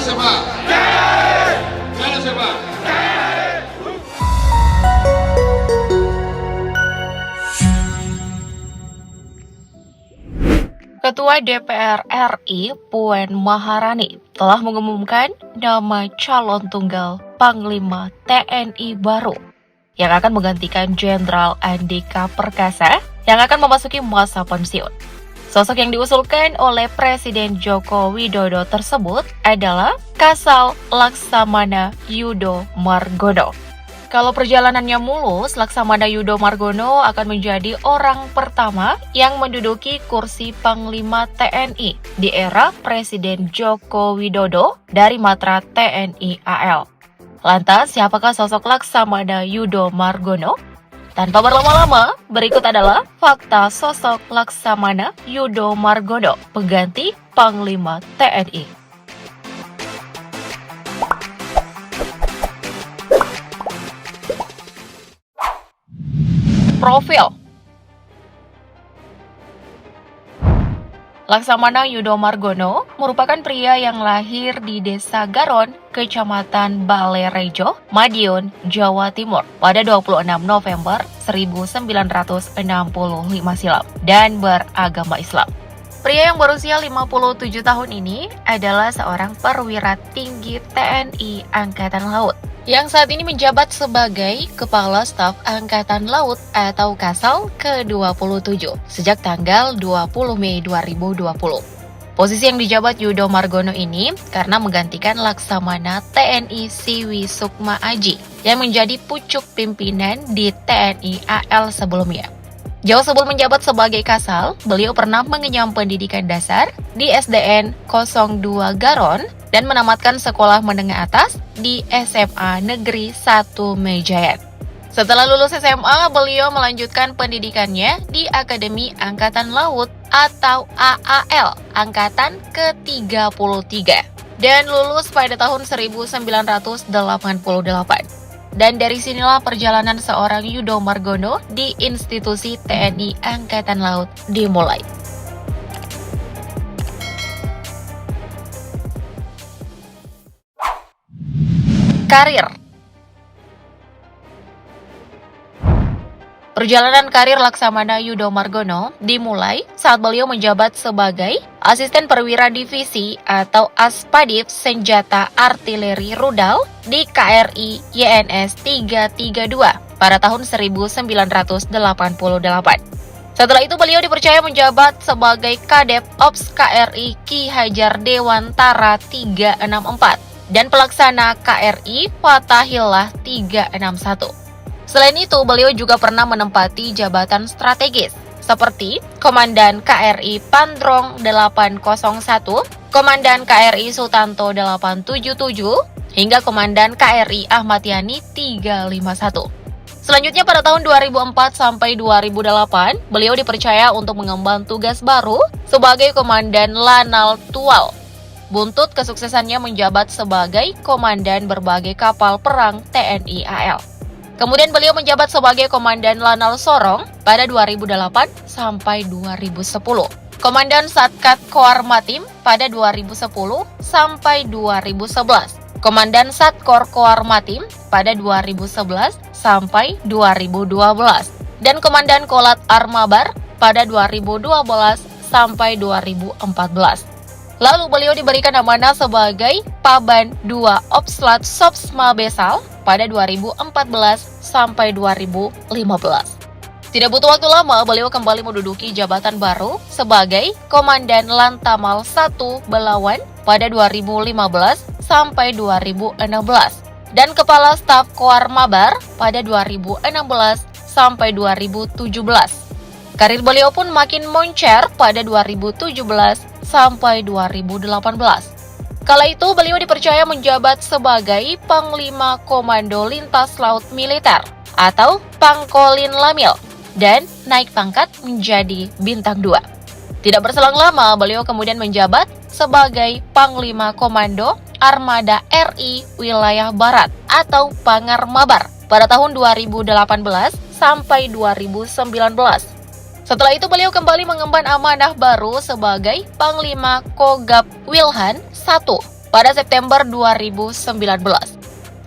Sepak. Jaya Sepak. Ketua DPR RI Puan Maharani telah mengumumkan nama calon tunggal Panglima TNI baru yang akan menggantikan Jenderal Andika Perkasa yang akan memasuki masa pensiun. Sosok yang diusulkan oleh Presiden Joko Widodo tersebut adalah Kasal Laksamana Yudo Margono. Kalau perjalanannya mulus, Laksamana Yudo Margono akan menjadi orang pertama yang menduduki kursi Panglima TNI di era Presiden Joko Widodo dari matra TNI AL. Lantas, siapakah sosok Laksamana Yudo Margono? Tanpa berlama-lama, berikut adalah fakta sosok Laksamana Yudo Margono, pengganti Panglima TNI. Profil Laksamana Yudo Margono merupakan pria yang lahir di Desa Garon, Kecamatan Balerejo, Madiun, Jawa Timur pada 26 November 1965 silam dan beragama Islam. Pria yang berusia 57 tahun ini adalah seorang perwira tinggi TNI Angkatan Laut yang saat ini menjabat sebagai Kepala Staf Angkatan Laut atau Kasal ke-27 sejak tanggal 20 Mei 2020. Posisi yang dijabat Yudo Margono ini karena menggantikan Laksamana TNI Siwi Sukma Aji yang menjadi pucuk pimpinan di TNI AL sebelumnya. Jauh sebelum menjabat sebagai Kasal, beliau pernah mengenyam pendidikan dasar di SDN 02 Garon dan menamatkan sekolah menengah atas di SMA Negeri 1 Mejayan. Setelah lulus SMA, beliau melanjutkan pendidikannya di Akademi Angkatan Laut atau AAL Angkatan ke-33 dan lulus pada tahun 1988. Dan dari sinilah perjalanan seorang Yudo Margono di institusi TNI Angkatan Laut dimulai. Karir. Perjalanan karir Laksamana Yudo Margono dimulai saat beliau menjabat sebagai Asisten Perwira Divisi atau Aspadif Senjata Artileri Rudal di KRI YNS 332 pada tahun 1988. Setelah itu beliau dipercaya menjabat sebagai Kadep Ops KRI Ki Hajar Dewantara 364 dan pelaksana KRI Fatahillah 361. Selain itu, beliau juga pernah menempati jabatan strategis seperti Komandan KRI Pandrong 801, Komandan KRI Sutanto 877, hingga Komandan KRI Ahmad Yani 351. Selanjutnya pada tahun 2004 sampai 2008, beliau dipercaya untuk mengemban tugas baru sebagai Komandan Lanal Tual. Buntut kesuksesannya menjabat sebagai Komandan berbagai kapal perang TNI AL. Kemudian beliau menjabat sebagai Komandan Lanal Sorong pada 2008 sampai 2010. Komandan Satkat Koar Matim pada 2010 sampai 2011. Komandan Satkor Koar Matim pada 2011 sampai 2012. Dan Komandan Kolat Armabar pada 2012 sampai 2014. Lalu beliau diberikan amanah sebagai Paban 2 Opslat Sopsma Besal pada 2014 sampai 2015. Tidak butuh waktu lama, beliau kembali menduduki jabatan baru sebagai Komandan Lantamal 1 Belawan pada 2015 sampai 2016 dan Kepala Staf Koar Mabar pada 2016 sampai 2017. Karir beliau pun makin moncer pada 2017 sampai 2018. Kala itu beliau dipercaya menjabat sebagai Panglima Komando Lintas Laut Militer atau Pangkolin Lamil dan naik pangkat menjadi Bintang 2. Tidak berselang lama beliau kemudian menjabat sebagai Panglima Komando Armada RI Wilayah Barat atau Pangarmabar pada tahun 2018 sampai 2019. Setelah itu beliau kembali mengemban amanah baru sebagai Panglima Kogab Wilhan I pada September 2019.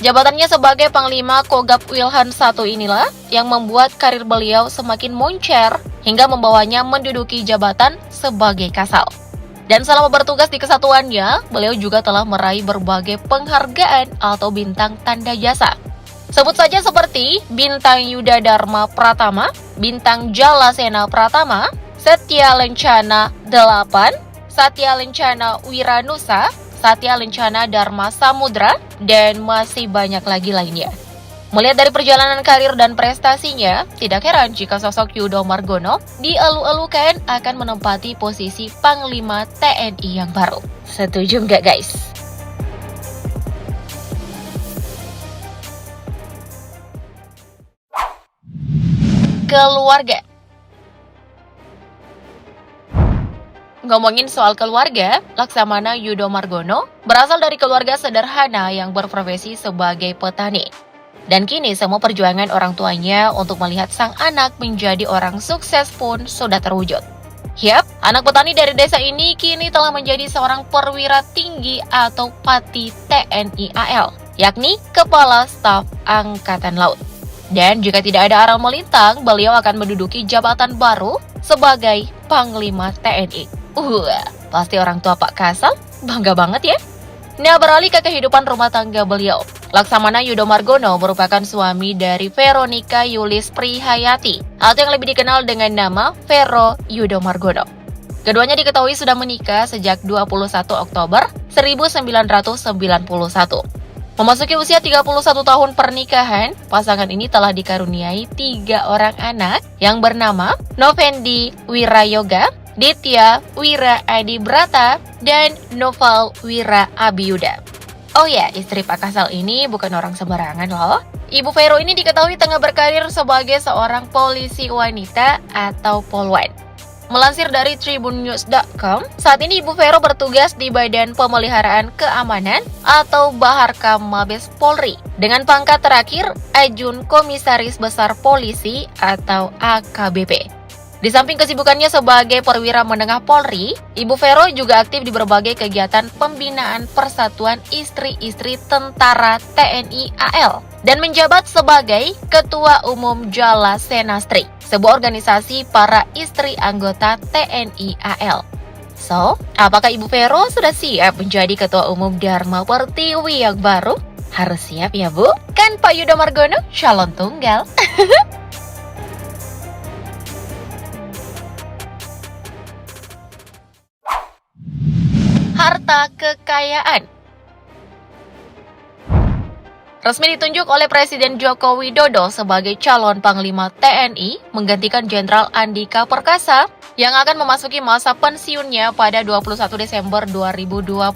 Jabatannya sebagai Panglima Kogab Wilhan I inilah yang membuat karir beliau semakin moncer hingga membawanya menduduki jabatan sebagai Kasal. Dan selama bertugas di kesatuannya, beliau juga telah meraih berbagai penghargaan atau bintang tanda jasa. Sebut saja seperti Bintang Yuda Dharma Pratama, Bintang Jalasena Pratama, Satya Lencana 8, Satya Lencana Wiranusa, Satya Lencana Dharma Samudra, dan masih banyak lagi lainnya. Melihat dari perjalanan karir dan prestasinya, tidak heran jika sosok Yudo Margono dielu-elukan akan menempati posisi Panglima TNI yang baru. Setuju nggak guys? Keluarga. Ngomongin soal keluarga, Laksamana Yudo Margono berasal dari keluarga sederhana yang berprofesi sebagai petani. Dan kini semua perjuangan orang tuanya untuk melihat sang anak menjadi orang sukses pun sudah terwujud. Yap, anak petani dari desa ini kini telah menjadi seorang perwira tinggi atau Pati TNI AL, yakni Kepala Staf Angkatan Laut. Dan jika tidak ada aral melintang, beliau akan menduduki jabatan baru sebagai Panglima TNI. Pasti orang tua Pak Kasal bangga banget ya. Nah, beralih ke kehidupan rumah tangga beliau. Laksamana Yudo Margono merupakan suami dari Veronica Yulis Prihayati, atau yang lebih dikenal dengan nama Vero Yudo Margono. Keduanya diketahui sudah menikah sejak 21 Oktober 1991. Memasuki usia 31 tahun pernikahan, pasangan ini telah dikaruniai 3 orang anak yang bernama Novendi Wirayoga, Ditya Wira Adi Brata, dan Noval Wira Abiyuda. Oh ya, istri Pak Kasal ini bukan orang sembarangan loh. Ibu Vero ini diketahui tengah berkarir sebagai seorang polisi wanita atau polwan. Melansir dari tribunnews.com, saat ini Ibu Vero bertugas di Badan Pemeliharaan Keamanan atau Baharkam Mabes Polri dengan pangkat terakhir Ajun Komisaris Besar Polisi atau AKBP. Di samping kesibukannya sebagai perwira menengah Polri, Ibu Vero juga aktif di berbagai kegiatan pembinaan Persatuan Istri-Istri Tentara TNI AL dan menjabat sebagai Ketua Umum Jala Senastri, sebuah organisasi para istri anggota TNI AL. So, apakah Ibu Vero sudah siap menjadi Ketua Umum Dharma Pertiwi yang baru? Harus siap ya Bu, kan Pak Yudo Margono calon tunggal. Harta kekayaan. Resmi ditunjuk oleh Presiden Joko Widodo sebagai calon Panglima TNI menggantikan Jenderal Andika Perkasa yang akan memasuki masa pensiunnya pada 21 Desember 2022.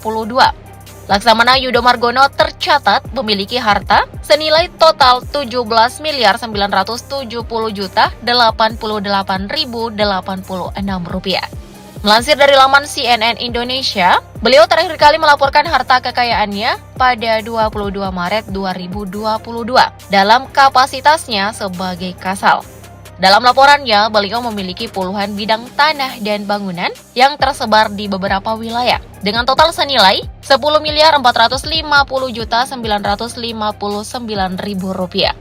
Laksamana Yudo Margono tercatat memiliki harta senilai total 17.970.088.086 rupiah. Melansir dari laman CNN Indonesia, beliau terakhir kali melaporkan harta kekayaannya pada 22 Maret 2022 dalam kapasitasnya sebagai Kasal. Dalam laporannya, beliau memiliki puluhan bidang tanah dan bangunan yang tersebar di beberapa wilayah dengan total senilai 10.450.959.000 rupiah.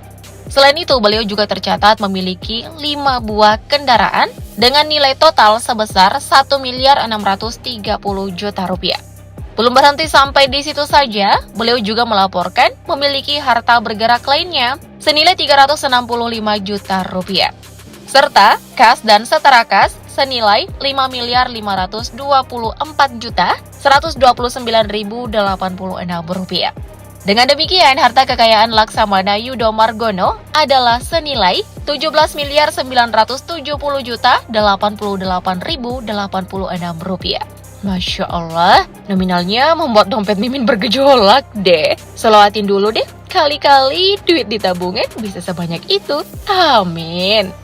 Selain itu, beliau juga tercatat memiliki 5 buah kendaraan dengan nilai total sebesar 1.630.000.000 rupiah. Belum berhenti sampai di situ saja, beliau juga melaporkan memiliki harta bergerak lainnya senilai 365 juta rupiah. Serta kas dan setara kas senilai 5.524.129.086 rupiah. Dengan demikian, harta kekayaan Laksamana Yudo Margono adalah senilai 17.970.088.086 rupiah. Masya Allah, nominalnya membuat dompet Mimin bergejolak deh. Selawatin dulu deh, kali-kali duit di tabungan bisa sebanyak itu. Amin.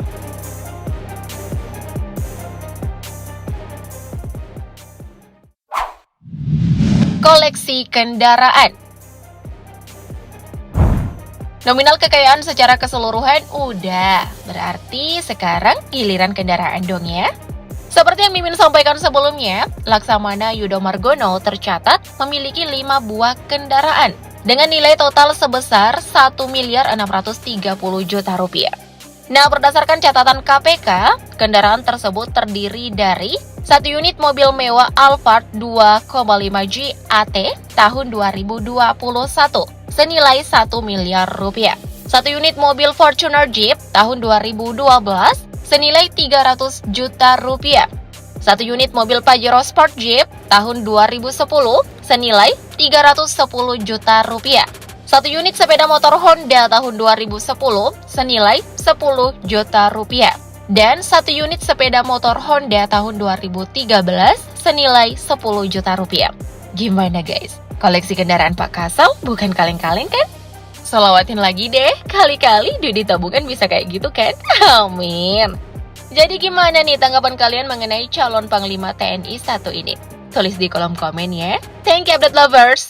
Koleksi kendaraan. Nominal kekayaan secara keseluruhan udah, berarti sekarang giliran kendaraan dong ya. Seperti yang Mimin sampaikan sebelumnya, Laksamana Yudo Margono tercatat memiliki 5 buah kendaraan dengan nilai total sebesar 1.630 juta rupiah. Nah, berdasarkan catatan KPK, kendaraan tersebut terdiri dari 1 unit mobil mewah Alphard 2,5G AT tahun 2021 senilai 1 miliar rupiah. 1 unit mobil Fortuner Jeep tahun 2012 senilai 300 juta rupiah. 1 unit mobil Pajero Sport Jeep tahun 2010 senilai 310 juta rupiah. 1 unit sepeda motor Honda tahun 2010 senilai 10 juta rupiah. Dan 1 unit sepeda motor Honda tahun 2013 senilai 10 juta rupiah. Gimana guys? Koleksi kendaraan Pak Kasal bukan kaleng-kaleng kan? Selawatin lagi deh, kali-kali duit di tabungan bisa kayak gitu kan? Amin. Jadi gimana nih tanggapan kalian mengenai calon Panglima TNI 1 ini? Tulis di kolom komen ya. Thank you update lovers.